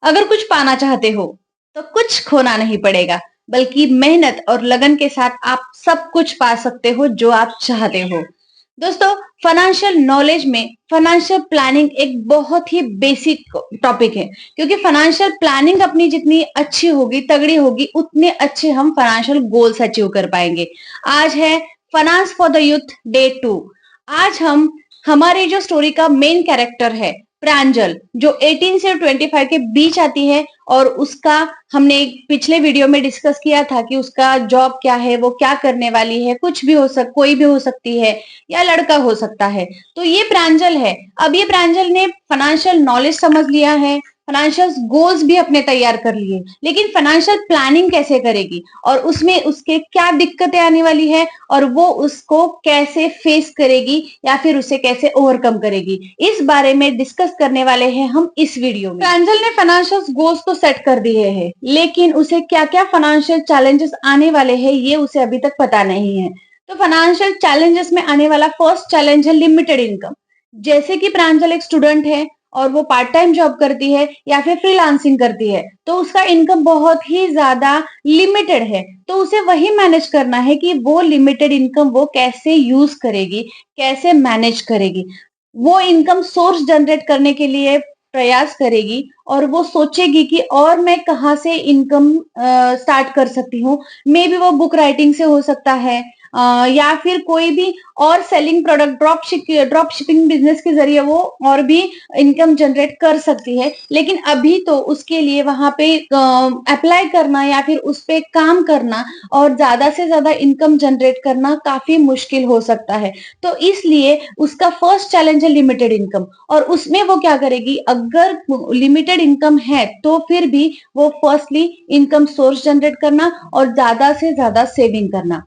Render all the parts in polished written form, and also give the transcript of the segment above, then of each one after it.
अगर कुछ पाना चाहते हो तो कुछ खोना नहीं पड़ेगा, बल्कि मेहनत और लगन के साथ आप सब कुछ पा सकते हो जो आप चाहते हो। दोस्तों, फाइनेंशियल नॉलेज में फाइनेंशियल प्लानिंग एक बहुत ही बेसिक टॉपिक है, क्योंकि फाइनेंशियल प्लानिंग अपनी जितनी अच्छी होगी, तगड़ी होगी, उतने अच्छे हम फाइनेंशियल गोल्स अचीव कर पाएंगे। आज है finance for the youth day 2। आज हम हमारे जो स्टोरी का मेन कैरेक्टर है प्रांजल, जो 18 से 25 के बीच आती है, और उसका हमने एक पिछले वीडियो में डिस्कस किया था कि उसका जॉब क्या है, वो क्या करने वाली है। कुछ भी कोई भी हो सकती है, या लड़का हो सकता है। तो ये प्रांजल है। अब ये प्रांजल ने फाइनेंशियल नॉलेज समझ लिया है, फाइनेंशियल गोल्स भी अपने तैयार कर लिए, लेकिन फाइनेंशियल प्लानिंग कैसे करेगी और उसमें उसके क्या दिक्कतें आने वाली है, और वो उसको कैसे फेस करेगी या फिर उसे कैसे ओवरकम करेगी, इस बारे में डिस्कस करने वाले हैं हम इस वीडियो में। प्रांजल ने फाइनेंशियल गोल्स तो सेट कर दिए हैं, लेकिन उसे क्या क्या फाइनेंशियल चैलेंजेस आने वाले हैं ये उसे अभी तक पता नहीं है। तो फाइनेंशियल चैलेंजेस में आने वाला फर्स्ट चैलेंज है लिमिटेड इनकम। जैसे कि प्रांजल एक स्टूडेंट है और वो पार्ट टाइम जॉब करती है या फिर फ्रीलांसिंग करती है, तो उसका इनकम बहुत ही ज्यादा लिमिटेड है। तो उसे वही मैनेज करना है कि वो लिमिटेड इनकम वो कैसे यूज करेगी, कैसे मैनेज करेगी। वो इनकम सोर्स जनरेट करने के लिए प्रयास करेगी, और वो सोचेगी कि और मैं कहाँ से इनकम स्टार्ट कर सकती हूँ। मे बी वो बुक राइटिंग से हो सकता है, या फिर कोई भी और selling product, drop shipping business के जरिए वो और भी इनकम जनरेट कर सकती है। लेकिन अभी तो उसके लिए वहां पे अप्लाई करना या फिर उस पे काम करना और ज्यादा से ज्यादा इनकम जनरेट करना काफी मुश्किल हो सकता है। तो इसलिए उसका फर्स्ट चैलेंज है लिमिटेड इनकम, और उसमें वो क्या करेगी, अगर लिमिटेड इनकम है तो फिर भी वो फर्स्टली इनकम सोर्स जनरेट करना और ज्यादा से ज्यादा सेविंग करना।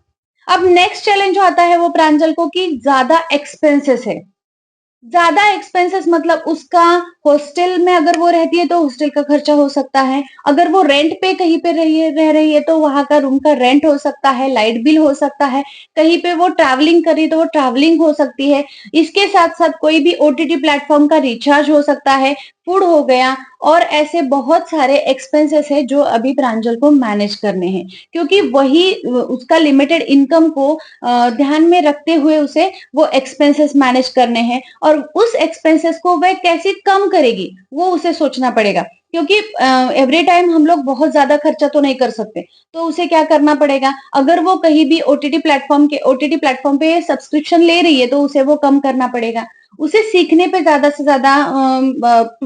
अब नेक्स्ट चैलेंज जो आता है वो प्रांजल को कि ज्यादा एक्सपेंसेस है। ज्यादा एक्सपेंसेस मतलब उसका हॉस्टल में अगर वो रहती है तो हॉस्टल का खर्चा हो सकता है, अगर वो रेंट पे कहीं पे रह रही है तो वहां का रूम का रेंट हो सकता है, लाइट बिल हो सकता है, कहीं पे वो ट्रैवलिंग कर रही है तो वो ट्रैवलिंग हो सकती है। इसके साथ साथ कोई भी ओटीटी प्लेटफॉर्म का रिचार्ज हो सकता है, फूड हो गया, और ऐसे बहुत सारे एक्सपेंसेस है जो अभी प्रांजल को मैनेज करने हैं, क्योंकि वही उसका लिमिटेड इनकम को ध्यान में रखते हुए उसे वो एक्सपेंसेस मैनेज करने हैं, और उस एक्सपेंसेस को वह कैसे कम करेगी वो उसे सोचना पड़ेगा। क्योंकि एवरी टाइम हम लोग बहुत ज्यादा खर्चा तो नहीं कर सकते, तो उसे क्या करना पड़ेगा, अगर वो कहीं भी ओटीटी प्लेटफॉर्म पे सब्सक्रिप्शन ले रही है तो उसे वो कम करना पड़ेगा। उसे सीखने पे ज्यादा से ज्यादा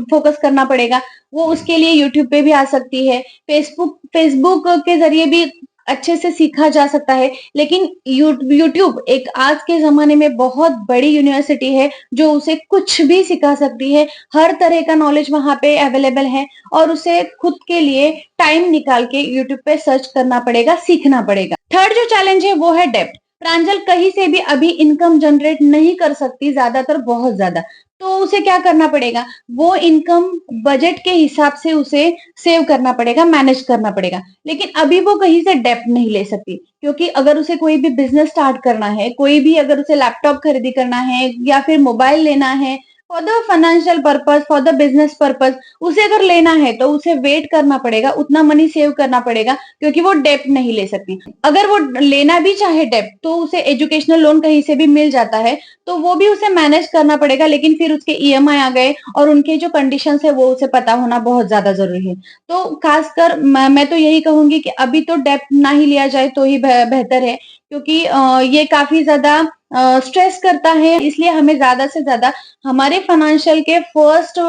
फोकस करना पड़ेगा। वो उसके लिए यूट्यूब पे भी आ सकती है, फेसबुक के जरिए भी अच्छे से सीखा जा सकता है। लेकिन यूट्यूब एक आज के जमाने में बहुत बड़ी यूनिवर्सिटी है जो उसे कुछ भी सिखा सकती है। हर तरह का नॉलेज वहां पे अवेलेबल है, और उसे खुद के लिए टाइम निकाल के यूट्यूब पे सर्च करना पड़ेगा, सीखना पड़ेगा। थर्ड जो चैलेंज है वो है डेप्थ। प्रांजल कहीं से भी अभी इनकम जनरेट नहीं कर सकती, ज्यादातर बहुत ज्यादा। तो उसे क्या करना पड़ेगा, वो इनकम बजट के हिसाब से उसे सेव करना पड़ेगा, मैनेज करना पड़ेगा। लेकिन अभी वो कहीं से डेप्थ नहीं ले सकती, क्योंकि अगर उसे कोई भी बिजनेस स्टार्ट करना है, कोई भी अगर उसे लैपटॉप खरीदी करना है या फिर मोबाइल लेना है for the financial purpose, for the business purpose, उसे अगर लेना है तो उसे वेट करना पड़ेगा, उतना मनी सेव करना पड़ेगा, क्योंकि वो डेप्थ नहीं ले सकती। अगर वो लेना भी चाहे डेप्थ तो उसे एजुकेशनल लोन कहीं से भी मिल जाता है, तो वो भी उसे मैनेज करना पड़ेगा। लेकिन फिर उसके ईएमआई आ गए और उनके जो कंडीशंस है वो उसे पता होना बहुत ज्यादा जरूरी है। तो खासकर मैं तो यही कहूंगी कि अभी तो डेप्थ ना ही लिया जाए तो ही बेहतर है, क्योंकि ये काफी ज्यादा स्ट्रेस करता है। इसलिए हमें ज्यादा से ज्यादा हमारे फाइनेंशियल के फर्स्ट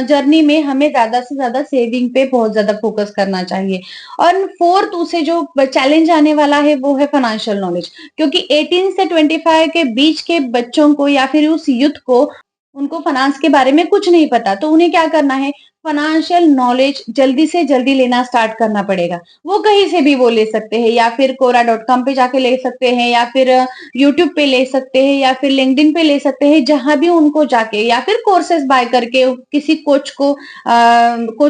जर्नी में हमें ज्यादा से ज्यादा सेविंग पे बहुत ज्यादा फोकस करना चाहिए। और फोर्थ उसे जो चैलेंज आने वाला है वो है फाइनेंशियल नॉलेज, क्योंकि 18 से 25 के बीच के बच्चों को या फिर उस यूथ को, उनको फाइनेंस के बारे में कुछ नहीं पता। तो उन्हें क्या करना है, फाइनेंशियल नॉलेज जल्दी से जल्दी लेना स्टार्ट करना पड़ेगा। वो कहीं से भी वो ले सकते हैं, या फिर quora.com पे जाके ले सकते हैं, या फिर यूट्यूब पे ले सकते हैं, या फिर लिंक्डइन पे ले सकते हैं, जहां भी उनको जाके, या फिर कोर्सेज बाय करके किसी कोच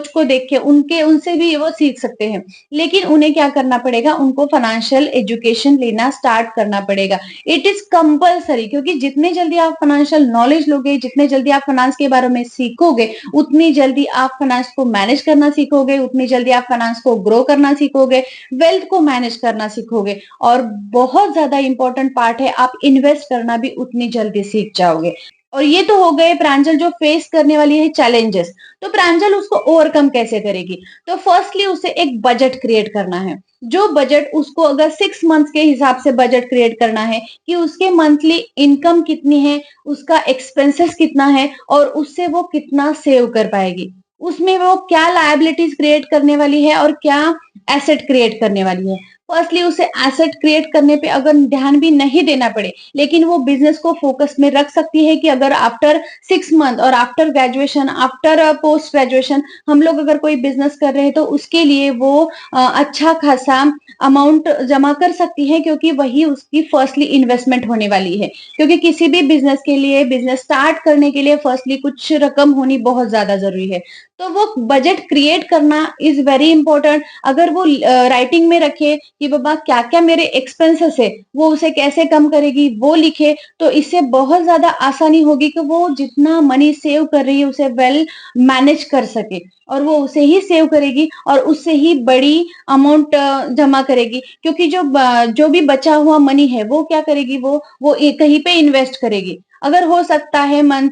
को देख के उनसे भी वो सीख सकते हैं। लेकिन उन्हें क्या करना पड़ेगा, उनको फाइनेंशियल एजुकेशन लेना स्टार्ट करना पड़ेगा। इट इज कंपल्सरी, क्योंकि जितने जल्दी आप फाइनेंशियल नॉलेज लोगे, जितने जल्दी आप फाइनेंस के बारे में सीखोगे, उतनी जल्दी आप फाइनेंस को मैनेज करना सीखोगे, उतनी जल्दी आप फाइनेंस को ग्रो करना सीखोगे, वेल्थ को मैनेज करना सीखोगे और बहुत ज्यादा इंपॉर्टेंट पार्ट है, आप इन्वेस्ट करना भी उतनी जल्दी सीख जाओगे। और ये तो हो गए प्रांजल जो फेस करने वाली है चैलेंजेस। तो प्रांजल उसको ओवरकम कैसे करेगी? तो फर्स्टली उसे एक बजट क्रिएट करना है। जो बजट उसको अगर 6 मंथ्स के हिसाब से बजट क्रिएट करना है कि उसके मंथली इनकम कितनी है, उसका एक्सपेंसेस कितना है और उससे वो कितना सेव कर पाएगी। उसमें वो क्या लायबिलिटीज क्रिएट करने वाली है और क्या एसेट क्रिएट करने वाली है। फर्स्टली उसे एसेट क्रिएट करने पे अगर ध्यान भी नहीं देना पड़े, लेकिन वो बिजनेस को फोकस में रख सकती है कि अगर आफ्टर 6 मंथ और after graduation, after post graduation हम लोग अगर कोई बिजनेस कर रहे हैं तो उसके लिए वो अच्छा खासा अमाउंट जमा कर सकती है, क्योंकि वही उसकी फर्स्टली इन्वेस्टमेंट होने वाली है। क्योंकि किसी भी बिजनेस के लिए, बिजनेस स्टार्ट करने के लिए फर्स्टली कुछ रकम होनी बहुत ज्यादा जरूरी है। तो वो बजट क्रिएट करना इज वेरी इंपॉर्टेंट। अगर वो राइटिंग में रखे कि बाबा क्या क्या मेरे एक्सपेंसेस है, वो उसे कैसे कम करेगी वो लिखे, तो इससे बहुत ज्यादा आसानी होगी कि वो जितना मनी सेव कर रही है उसे वेल मैनेज कर सके और वो उसे ही सेव करेगी और उससे ही बड़ी अमाउंट जमा करेगी। क्योंकि जो भी बचा हुआ मनी है वो क्या करेगी, वो कहीं पे इन्वेस्ट करेगी। अगर हो सकता है मंथ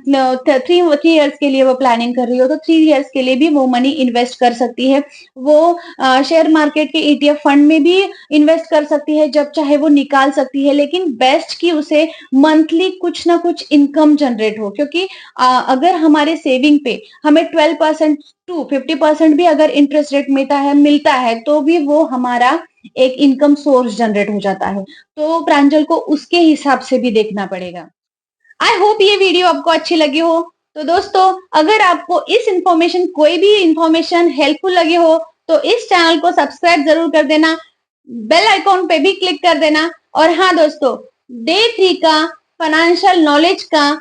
3 इयर्स के लिए वो प्लानिंग कर रही हो तो 3 इयर्स के लिए भी वो मनी इन्वेस्ट कर सकती है। वो शेयर मार्केट के ETF फंड में भी इन्वेस्ट कर सकती है, जब चाहे वो निकाल सकती है। लेकिन बेस्ट कि उसे मंथली कुछ ना कुछ इनकम जनरेट हो, क्योंकि अगर हमारे सेविंग पे हमें 12% टू 50% भी अगर इंटरेस्ट रेट मिलता है तो भी वो हमारा एक इनकम सोर्स जनरेट हो जाता है। तो प्रांजल को उसके हिसाब से भी देखना पड़ेगा। आई होप ये वीडियो आपको अच्छी लगी हो। तो दोस्तों, अगर आपको इस इंफॉर्मेशन, कोई भी इंफॉर्मेशन हेल्पफुल लगी हो तो इस चैनल को सब्सक्राइब जरूर कर देना, बेल आइकॉन पे भी क्लिक कर देना। और हाँ दोस्तों, डे 3 का फाइनेंशियल नॉलेज का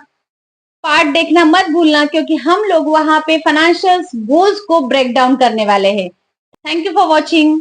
पार्ट देखना मत भूलना, क्योंकि हम लोग वहां पे फाइनेंशियल गोल्स को ब्रेक डाउन करने वाले हैं। Thank you for watching.